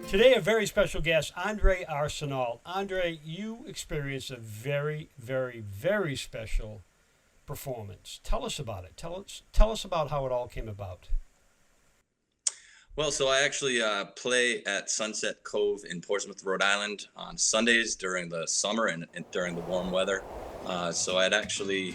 Today, a very special guest, Andre Arsenal. Andre, you experienced a very, very, very special performance. Tell us about it. Tell us about how it all came about. Well, so I actually play at Sunset Cove in Portsmouth, Rhode Island on Sundays during the summer and during the warm weather. So I'd actually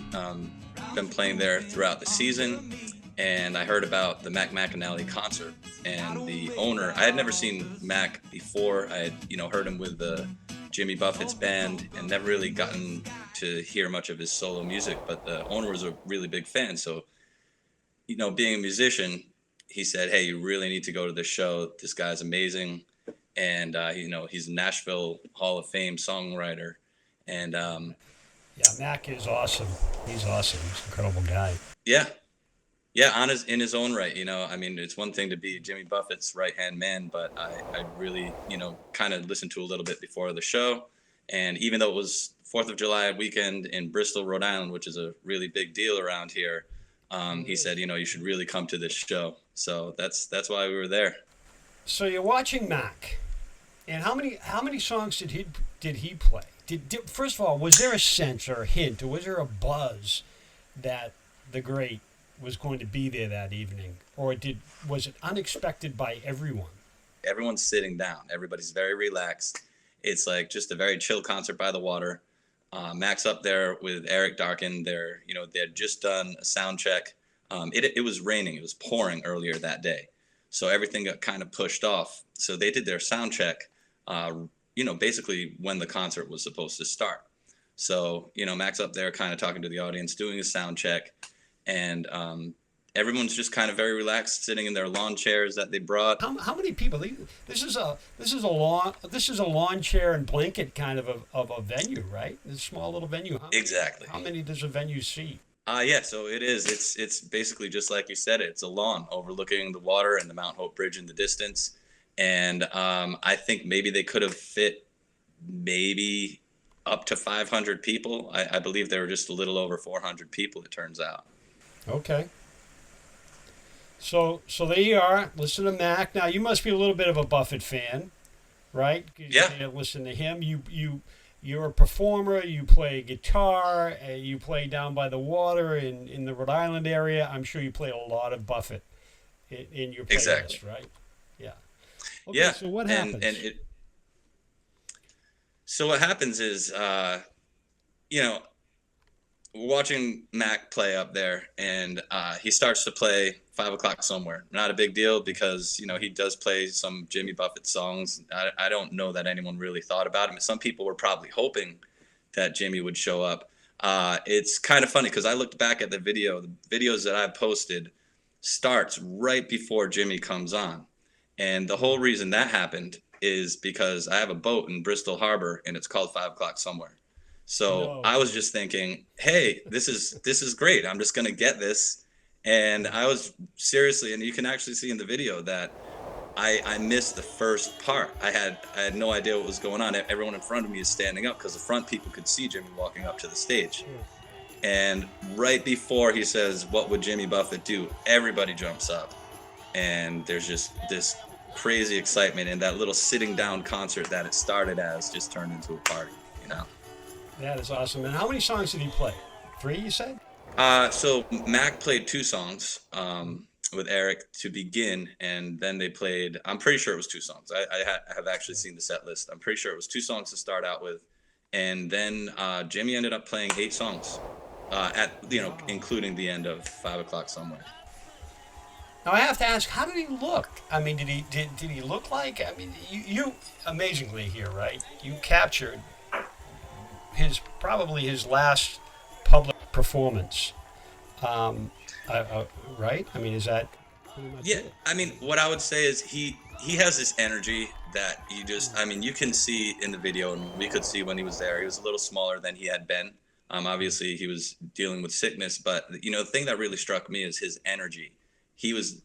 been playing there throughout the season, and I heard about the Mac McAnally concert. And the owner, I had never seen Mac before. I had, heard him with the Jimmy Buffett's band and never really gotten to hear much of his solo music. But the owner was a really big fan. So, being a musician, he said, "Hey, you really need to go to this show. This guy's amazing." And, he's a Nashville Hall of Fame songwriter. And Yeah, Mac is awesome. He's awesome. He's an incredible guy. yeah, yeah, in his own right, I mean, it's one thing to be Jimmy Buffett's right hand man, but I really, kind of listened to a little bit before the show. And even though it was Fourth of July weekend in Bristol, Rhode Island, which is a really big deal around here, he said, you should really come to this show. So that's why we were there. So you're watching Mac, and how many songs did he play? First of all, was there a sense or a hint, or was there a buzz that the great was going to be there that evening, or was it unexpected by everyone? Everyone's sitting down. Everybody's very relaxed. It's like just a very chill concert by the water. Mac's up there with Eric Darkin. They had just done a sound check. It was raining. It was pouring earlier that day. So everything got kind of pushed off. So they did their sound check, basically when the concert was supposed to start. So, Mac's up there kind of talking to the audience, doing a sound check. And everyone's just kind of very relaxed, sitting in their lawn chairs that they brought. How many people? This is a lawn chair and blanket kind of a venue, right? This small little venue. Exactly. How many does a venue seat? Yeah, so it is. It's basically just like you said. It's a lawn overlooking the water and the Mount Hope Bridge in the distance. And I think maybe they could have fit maybe up to 500 people. I believe there were just a little over 400 people, it turns out. Okay. So there you are. Listen to Mac. Now you must be a little bit of a Buffett fan, right? 'Cause Yeah. you listen to him. You're a performer. You play guitar. You play down by the water in the Rhode Island area. I'm sure you play a lot of Buffett in your playlist, Exactly. right? Yeah. Okay. Yeah. So what And happens? and it so what happens is you know, watching Mac play up there, and he starts to play 5 o'clock somewhere. Not a big deal because he does play some Jimmy Buffett songs. I don't know that anyone really thought about him. Some people were probably hoping that Jimmy would show up. It's kind of funny because I looked back at the videos that I posted starts right before Jimmy comes on, and the whole reason that happened is because I have a boat in Bristol Harbor and it's called 5 o'clock somewhere. So No. I was just thinking, hey, this is great. I'm just gonna get this. And I was seriously, and you can actually see in the video that I missed the first part. I had no idea what was going on. Everyone in front of me is standing up because the front people could see Jimmy walking up to the stage. And right before he says, "What would Jimmy Buffett do?" everybody jumps up, and there's just this crazy excitement, and that little sitting down concert that it started as just turned into a party. You know. That is awesome. And how many songs did he play? 3, you said? So Mac played 2 songs with Eric to begin, and then they played. I'm pretty sure it was 2 songs. I have actually seen the set list. I'm pretty sure it was 2 songs to start out with, and then Jimmy ended up playing 8 songs, including the end of 5 o'clock somewhere. Now I have to ask, how did he look? I mean, did he look like? I mean, you amazingly here, right? You captured probably his last public performance, right? I mean, is that pretty much Yeah, it? I mean, what I would say is he has this energy that I mean, you can see in the video, and we could see when he was there. He was a little smaller than he had been. Obviously, he was dealing with sickness, but the thing that really struck me is his energy. He was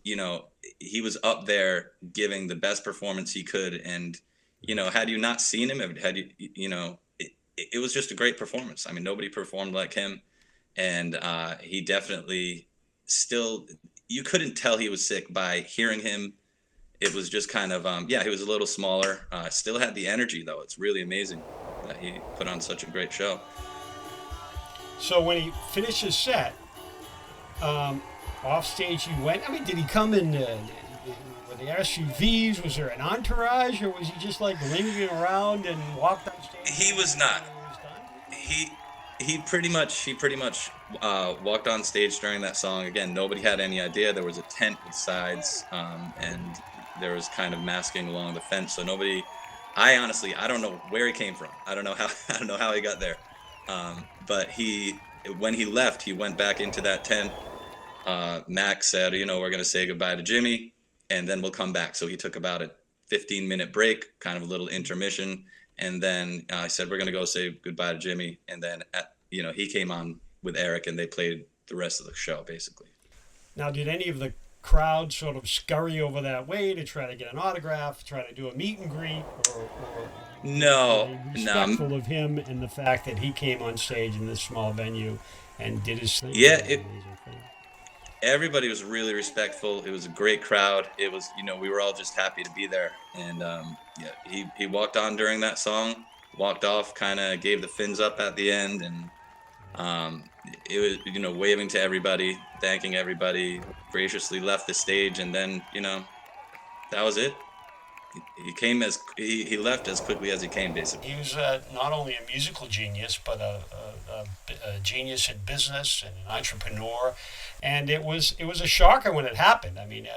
up there giving the best performance he could, and had you not seen him, had you, it was just a great performance. I mean, nobody performed like him, and he definitely still. You couldn't tell he was sick by hearing him it was just kind of, yeah, he was a little smaller. Still had the energy though. It's really amazing that he put on such a great show. So when he finished his set, off stage he went. I mean, did he come in? Were the SUVs? Was there an entourage, or was he just like lingering around and walked on stage? He was not. He he pretty much walked on stage during that song. Again, nobody had any idea. There was a tent with sides, and there was kind of masking along the fence. So nobody. I honestly, I don't know where he came from. I don't know how. I don't know how he got there. But when he left, he went back into that tent. Max said, we're going to say goodbye to Jimmy, and then we'll come back. So he took about a 15-minute break, kind of a little intermission. And then I said, we're going to go say goodbye to Jimmy. And then, he came on with Eric, and they played the rest of the show, basically. Now, did any of the crowd sort of scurry over that way to try to get an autograph, try to do a meet and greet, or No, were they no. respectful of him and the fact that he came on stage in this small venue and did his thing? Yeah, Amazing thing. everybody was really respectful. It was a great crowd. It was, we were all just happy to be there. And yeah, he walked on during that song, walked off, kind of gave the fins up at the end, and it was, waving to everybody, thanking everybody, graciously left the stage, and then, that was it. He left as quickly as he came, basically. He was not only a musical genius, but a genius in business and an entrepreneur. And it was a shocker when it happened. I mean,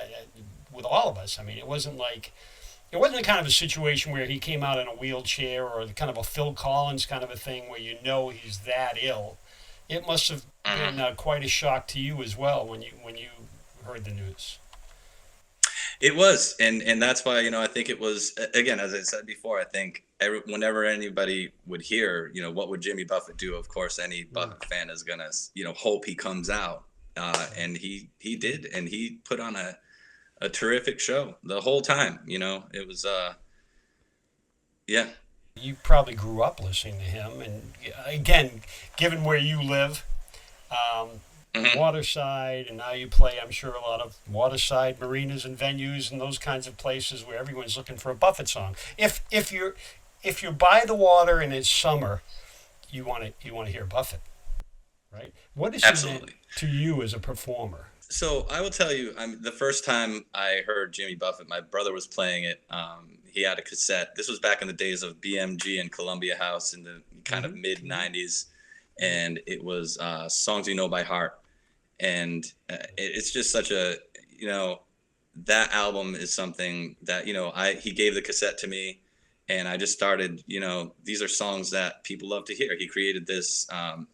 with all of us. I mean, it wasn't the kind of a situation where he came out in a wheelchair or the kind of a Phil Collins kind of a thing where he's that ill. It must have been quite a shock to you as well when you heard the news. It was, and that's why, I think it was, again, as I said before, I think whenever anybody would hear, what would Jimmy Buffett do? Of course, any Buffett fan is gonna, hope he comes out, and he did, and he put on a terrific show the whole time. It was, yeah. You probably grew up listening to him, and again, given where you live, waterside, and now you play, I'm sure, a lot of waterside marinas and venues and those kinds of places where everyone's looking for a Buffett song. If you're by the water and it's summer, you want to hear Buffett, right? What is he meant to you as a performer? So I will tell you, the first time I heard Jimmy Buffett, my brother was playing it. He had a cassette. This was back in the days of BMG and Columbia House in the kind of mid '90s, and it was Songs You Know by Heart. And it's just such a, that album is something that, he gave the cassette to me, and I just started, these are songs that people love to hear. He created this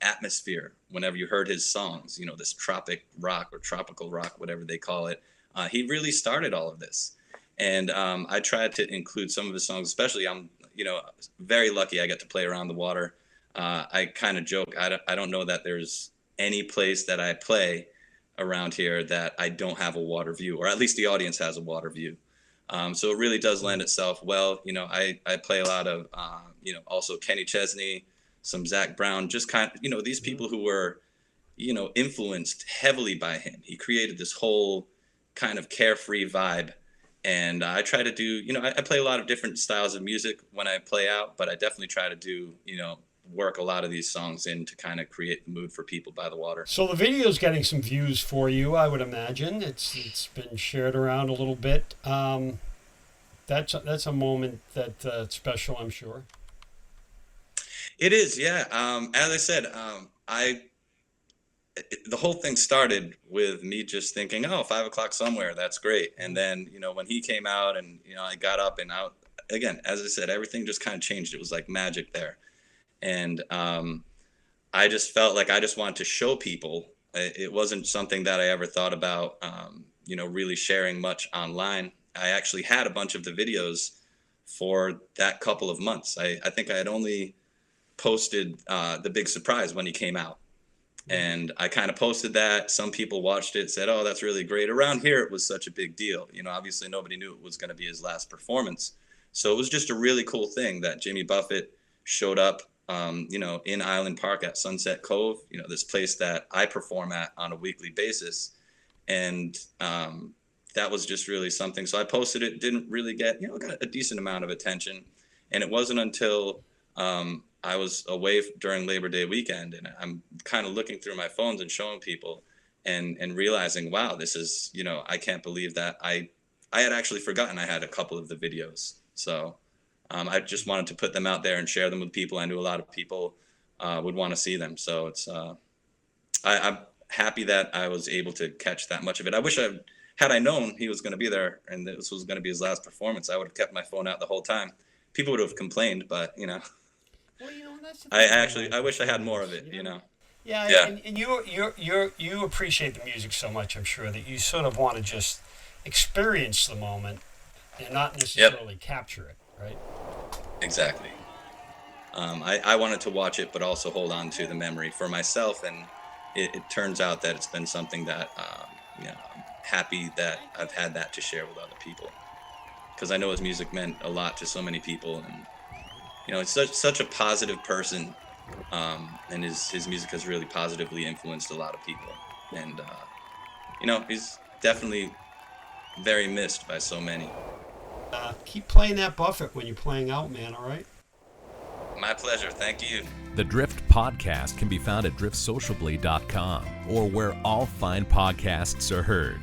atmosphere whenever you heard his songs, this tropic rock or tropical rock, whatever they call it. He really started all of this. And I tried to include some of his songs, especially I'm, very lucky I get to play around the water. I kind of joke, I don't know that there's any place that I play around here that I don't have a water view, or at least the audience has a water view. So it really does lend itself well. I play a lot of, also Kenny Chesney, some Zach Brown, just kind of, these people who were, influenced heavily by him. He created this whole kind of carefree vibe. And I try to do, I play a lot of different styles of music when I play out, but I definitely try to do, work a lot of these songs in to kind of create the mood for people by the water. So the video's getting some views for you, I would imagine. It's been shared around a little bit. That's a moment that's special, I'm sure. It is, yeah. As I said, the whole thing started with me just thinking, 5 o'clock somewhere, that's great. And then, when he came out and, I got up and out, again, as I said, everything just kind of changed. It was like magic there. And I just felt like I just wanted to show people. It wasn't something that I ever thought about, really sharing much online. I actually had a bunch of the videos for that couple of months. I think I had only posted the big surprise when he came out. And I kind of posted that. Some people watched it, said, "Oh, that's really great." Around here, it was such a big deal. Obviously nobody knew it was going to be his last performance. So it was just a really cool thing that Jimmy Buffett showed up, in Island Park at Sunset Cove, this place that I perform at on a weekly basis. And that was just really something. So I posted it, didn't really get, got a decent amount of attention. And it wasn't until I was away during Labor Day weekend, and I'm kind of looking through my phones and showing people and realizing, wow, this is, I can't believe that I had actually forgotten I had a couple of the videos. So I just wanted to put them out there and share them with people. I knew a lot of people would want to see them. So it's, I'm happy that I was able to catch that much of it. I wish had I known he was going to be there and this was going to be his last performance, I would have kept my phone out the whole time. People would have complained, but Well, that's the I wish I had more of it, Yeah, Yeah. and you appreciate the music so much, I'm sure, that you sort of want to just experience the moment and not necessarily capture it, right? Exactly. I wanted to watch it, but also hold on to the memory for myself. And it turns out that it's been something that, I'm happy that I've had that to share with other people. Because I know his music meant a lot to so many people. And, it's such a positive person. And his music has really positively influenced a lot of people. And, he's definitely very missed by so many. Keep playing that Buffett when you're playing out, man, all right? My pleasure. Thank you. The Drift Podcast can be found at driftsociably.com or where all fine podcasts are heard.